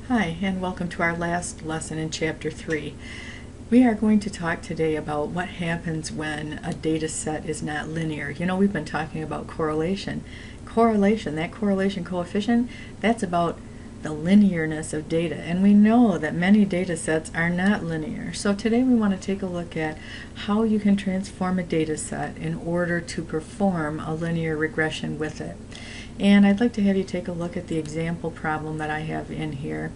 Hi, and welcome to our last lesson in Chapter 3. We are going to talk today about what happens when a data set is not linear. You know, we've been talking about correlation. That correlation coefficient, that's about the linearness of data. And we know that many data sets are not linear. So today we want to take a look at how you can transform a data set in order to perform a linear regression with it. And I'd like to have you take a look at the example problem that I have in here.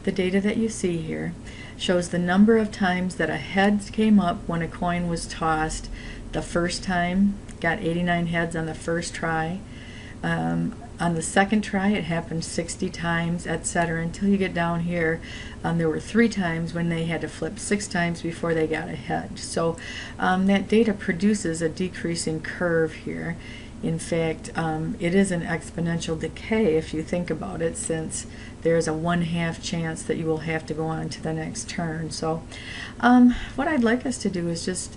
The data that you see here shows the number of times that a head came up when a coin was tossed the first time, got 89 heads on the first try. On the second try it happened 60 times, etc. until you get down here. There were 3 times when they had to flip 6 times before they got a head. So that data produces a decreasing curve here. In fact, it is an exponential decay if you think about it, since there's a 1/2 chance that you will have to go on to the next turn. So what I'd like us to do is just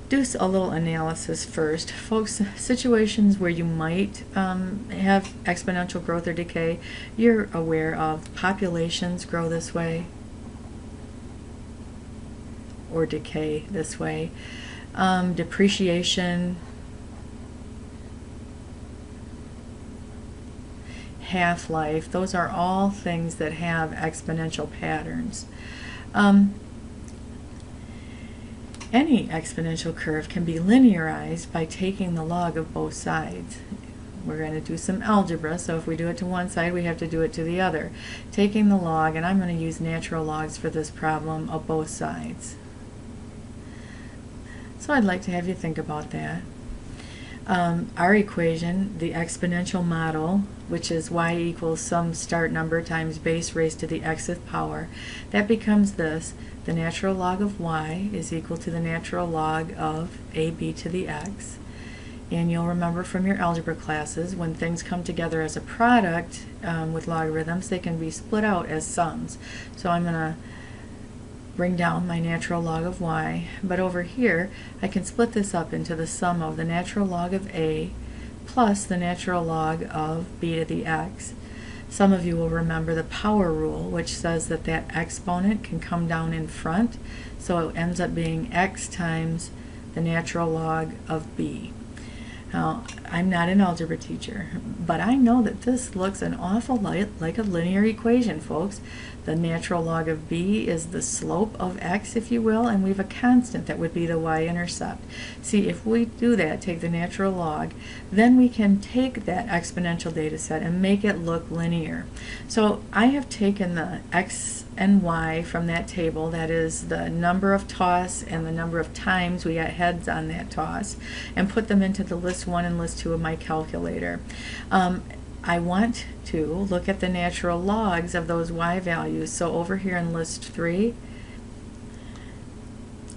do a little analysis first. Folks, situations where you might have exponential growth or decay, you're aware of populations grow this way or decay this way. Depreciation, half-life, those are all things that have exponential patterns. Any exponential curve can be linearized by taking the log of both sides. We're going to do some algebra, so if we do it to one side, we have to do it to the other. Taking the log, and I'm going to use natural logs for this problem, of both sides. So I'd like to have you think about that. Our equation, the exponential model, which is y equals some start number times base raised to the xth power, that becomes this: the natural log of y is equal to the natural log of ab to the x. And you'll remember from your algebra classes, when things come together as a product with logarithms, they can be split out as sums. So I'm going to bring down my natural log of y, but over here I can split this up into the sum of the natural log of a plus the natural log of b to the x. Some of you will remember the power rule, which says that that exponent can come down in front, so it ends up being x times the natural log of b. Now, I'm not an algebra teacher, but I know that this looks an awful lot like a linear equation, folks. The natural log of b is the slope of x, if you will, and we have a constant that would be the y-intercept. See, if we do that, take the natural log, then we can take that exponential data set and make it look linear. So I have taken the x and y from that table, that is the number of toss and the number of times we got heads on that toss, and put them into the list 1 and list 2 of my calculator. I want to look at the natural logs of those y values. So over here in list 3,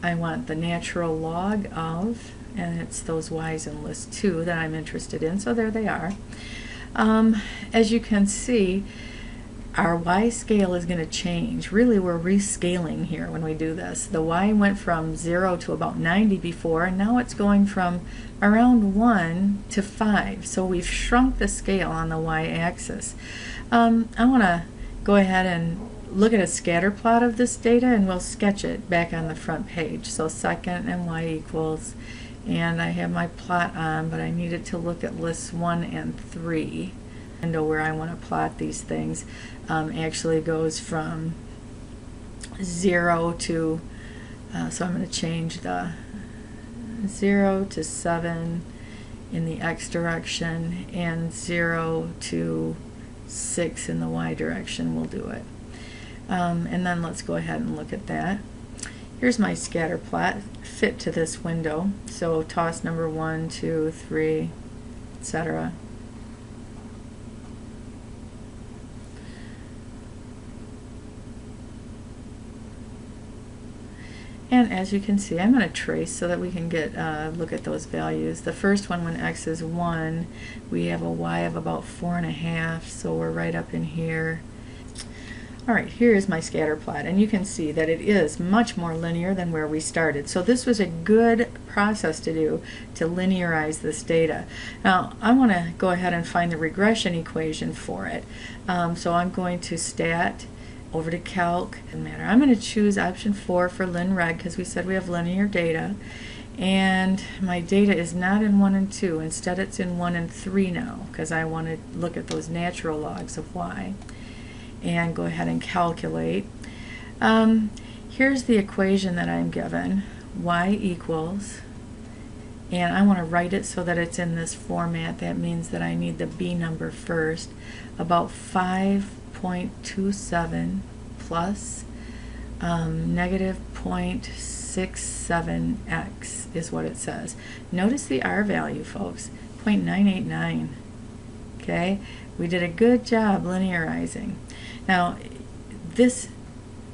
I want the natural log of, and it's those y's in list 2 that I'm interested in, so there they are. As you can see, our y scale is going to change. Really, we're rescaling here when we do this. The y went from 0 to about 90 before, and now it's going from around 1 to 5. So we've shrunk the scale on the y-axis. I want to go ahead and look at a scatter plot of this data, and we'll sketch it back on the front page. So second and y equals, and I have my plot on, but I needed to look at lists 1 and 3. Window where I want to plot these things actually goes from 0 to, so I'm going to change the 0 to 7 in the x direction, and 0 to 6 in the y direction will do it. And then let's go ahead and look at that. Here's my scatter plot fit to this window. So toss number 1, 2, 3, etc. And as you can see, I'm going to trace so that we can get look at those values. The first one, when x is 1, we have a y of about 4.5, so we're right up in here. Alright, here is my scatter plot, and you can see that it is much more linear than where we started. So this was a good process to do to linearize this data. Now I want to go ahead and find the regression equation for it. So I'm going to stat over to calc. I'm going to choose option 4 for linreg because we said we have linear data. And my data is not in 1 and 2. Instead it's in 1 and 3 now because I want to look at those natural logs of y. And go ahead and calculate. Here's the equation that I'm given. Y equals, and I want to write it so that it's in this format. That means that I need the b number first. About 5.27 plus negative 0.67x is what it says. Notice the r value, folks, 0.989. Okay, we did a good job linearizing. Now this,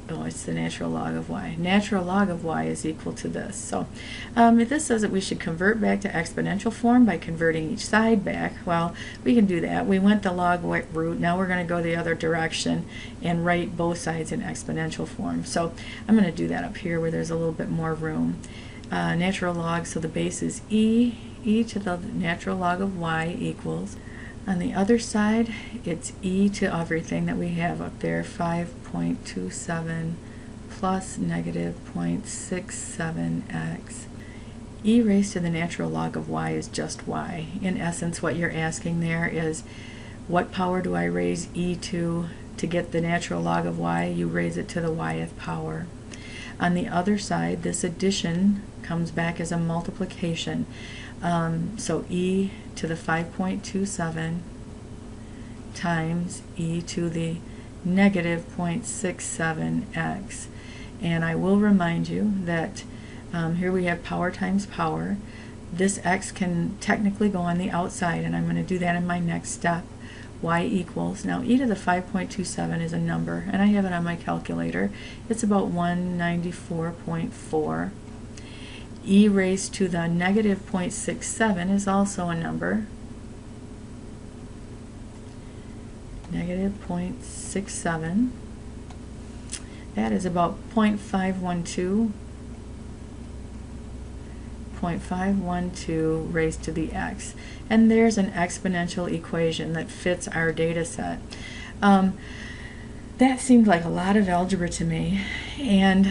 it's the natural log of y. Natural log of y is equal to this. So this says that we should convert back to exponential form by converting each side back. Well, we can do that. We went the log route. Now we're going to go the other direction and write both sides in exponential form. So I'm going to do that up here where there's a little bit more room. Natural log, so the base is e to the natural log of y equals. On the other side, it's e to everything that we have up there, 5.27 plus negative 0.67x. E raised to the natural log of y is just y. In essence, what you're asking there is, what power do I raise e to get the natural log of y? You raise it to the yth power. On the other side, this addition comes back as a multiplication. So e to the 5.27 times e to the negative 0.67x. And I will remind you that here we have power times power. This x can technically go on the outside, and I'm going to do that in my next step. Y equals, now e to the 5.27 is a number, and I have it on my calculator. It's about 194.4. E raised to the negative 0.67 is also a number. Negative 0.67. That is about 0.512. 0.512 raised to the x. And there's an exponential equation that fits our data set. That seemed like a lot of algebra to me, and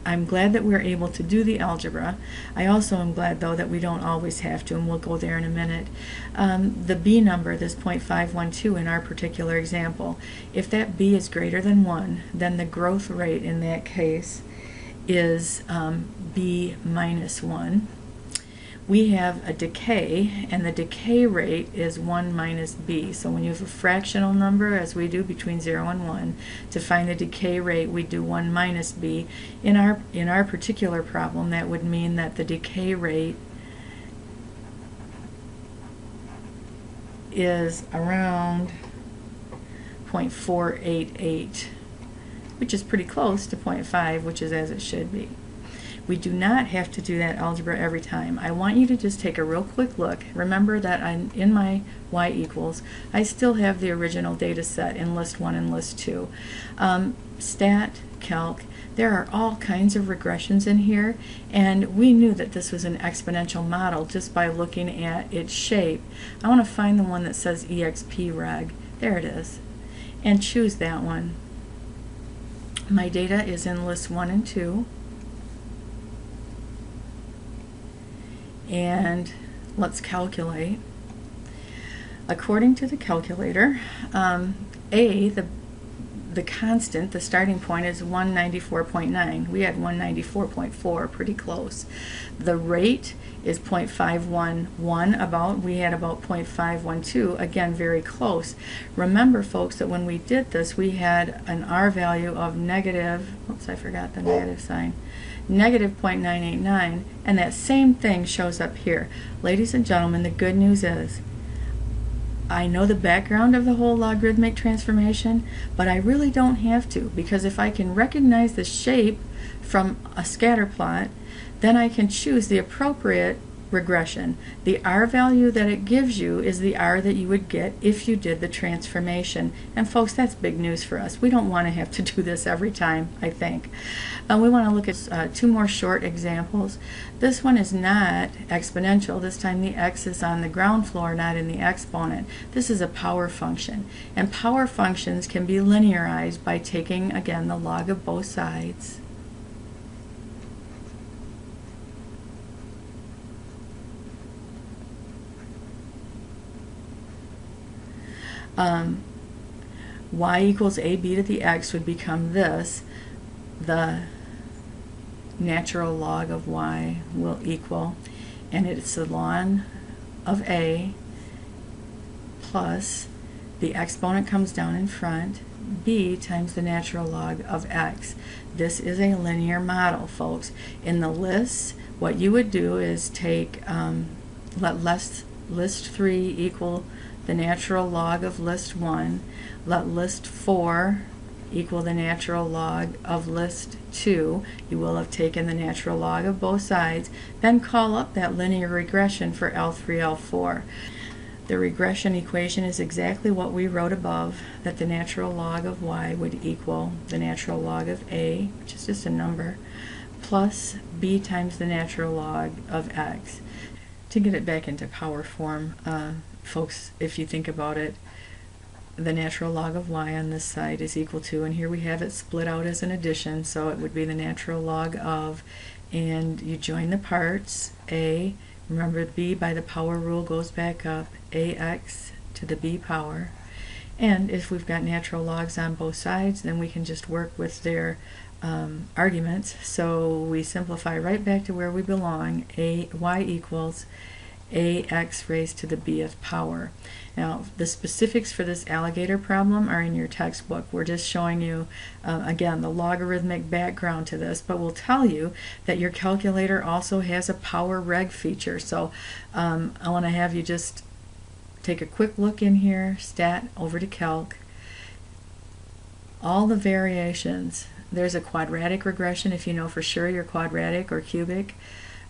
I'm glad that we're able to do the algebra. I also am glad, though, that we don't always have to, and we'll go there in a minute. The b number, this 0.512 in our particular example, if that b is greater than 1, then the growth rate in that case is b minus 1. We have a decay, and the decay rate is 1 minus b. So when you have a fractional number, as we do between 0 and 1, to find the decay rate, we do 1 minus b. In our particular problem, that would mean that the decay rate is around 0.488, which is pretty close to 0.5, which is as it should be. We do not have to do that algebra every time. I want you to just take a real quick look. Remember that in my y equals, I still have the original data set in list 1 and list 2. Stat, calc, there are all kinds of regressions in here, and we knew that this was an exponential model just by looking at its shape. I want to find the one that says exp reg. There it is. And choose that one. My data is in list 1 and 2. And let's calculate. According to the calculator, the constant, the starting point, is 194.9. We had 194.4, pretty close. The rate is 0.511 about. We had about 0.512, again very close. Remember, folks, that when we did this, we had an R value of negative, oops, I forgot the negative sign, negative 0.989, and that same thing shows up here. Ladies and gentlemen, the good news is I know the background of the whole logarithmic transformation, but I really don't have to, because if I can recognize the shape from a scatter plot, then I can choose the appropriate regression. The R value that it gives you is the R that you would get if you did the transformation. And folks, that's big news for us. We don't want to have to do this every time, I think. We want to look at two more short examples. This one is not exponential. This time the x is on the ground floor, not in the exponent. This is a power function. And power functions can be linearized by taking, again, the log of both sides. Y equals AB to the x would become this. The natural log of y will equal, and it's the ln of A plus the exponent comes down in front, B times the natural log of x. This is a linear model, folks. In the lists, what you would do is take, let list 3 equal the natural log of list 1, let list 4 equal the natural log of list 2. You will have taken the natural log of both sides, then call up that linear regression for L3, L4. The regression equation is exactly what we wrote above, that the natural log of y would equal the natural log of A, which is just a number, plus B times the natural log of x. To get it back into power form, folks, if you think about it, the natural log of y on this side is equal to, and here we have it split out as an addition, so it would be the natural log of, and you join the parts, A, remember B by the power rule goes back up, ax to the b power, and if we've got natural logs on both sides, then we can just work with their arguments, so we simplify right back to where we belong, y equals ax raised to the bth power. Now, the specifics for this alligator problem are in your textbook. We're just showing you, again, the logarithmic background to this, but we'll tell you that your calculator also has a power reg feature. So I want to have you just take a quick look in here, stat, over to calc. All the variations. There's a quadratic regression if you know for sure you're quadratic or cubic.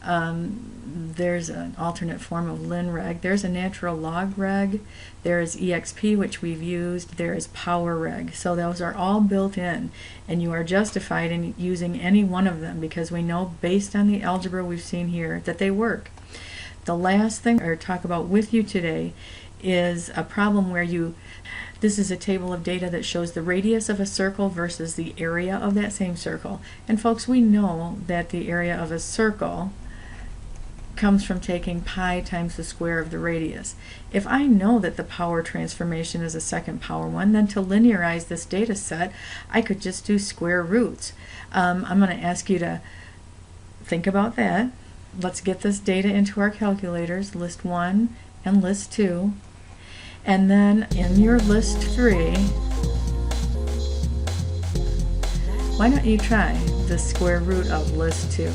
There's an alternate form of lin reg. There's a natural log reg. There's exp, which we've used. There is power reg. So those are all built in, and you are justified in using any one of them because we know based on the algebra we've seen here that they work. The last thing I talk about with you today is a problem where this is a table of data that shows the radius of a circle versus the area of that same circle. And folks, we know that the area of a circle comes from taking pi times the square of the radius. If I know that the power transformation is a second power one, then to linearize this data set, I could just do square roots. I'm going to ask you to think about that. Let's get this data into our calculators, list 1 and list 2. And then in your list 3, why don't you try the square root of list 2?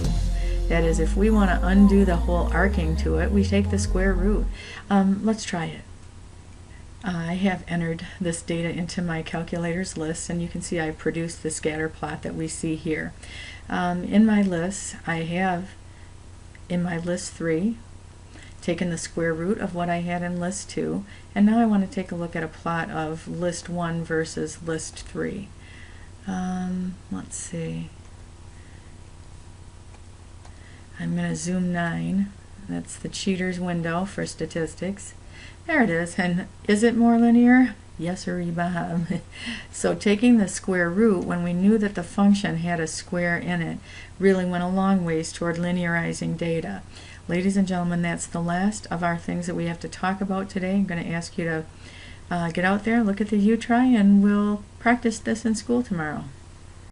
That is, if we want to undo the whole arcing to it, we take the square root. Let's try it. I have entered this data into my calculator's list, and you can see I produced the scatter plot that we see here. In my list, I have, in my list 3, taken the square root of what I had in list 2, and now I want to take a look at a plot of list 1 versus list 3. Let's see. I'm going to zoom 9. That's the cheater's window for statistics. There it is. And is it more linear? Yes, sir, Bob. So taking the square root when we knew that the function had a square in it really went a long ways toward linearizing data. Ladies and gentlemen, that's the last of our things that we have to talk about today. I'm going to ask you to get out there, look at the U-Try, and we'll practice this in school tomorrow.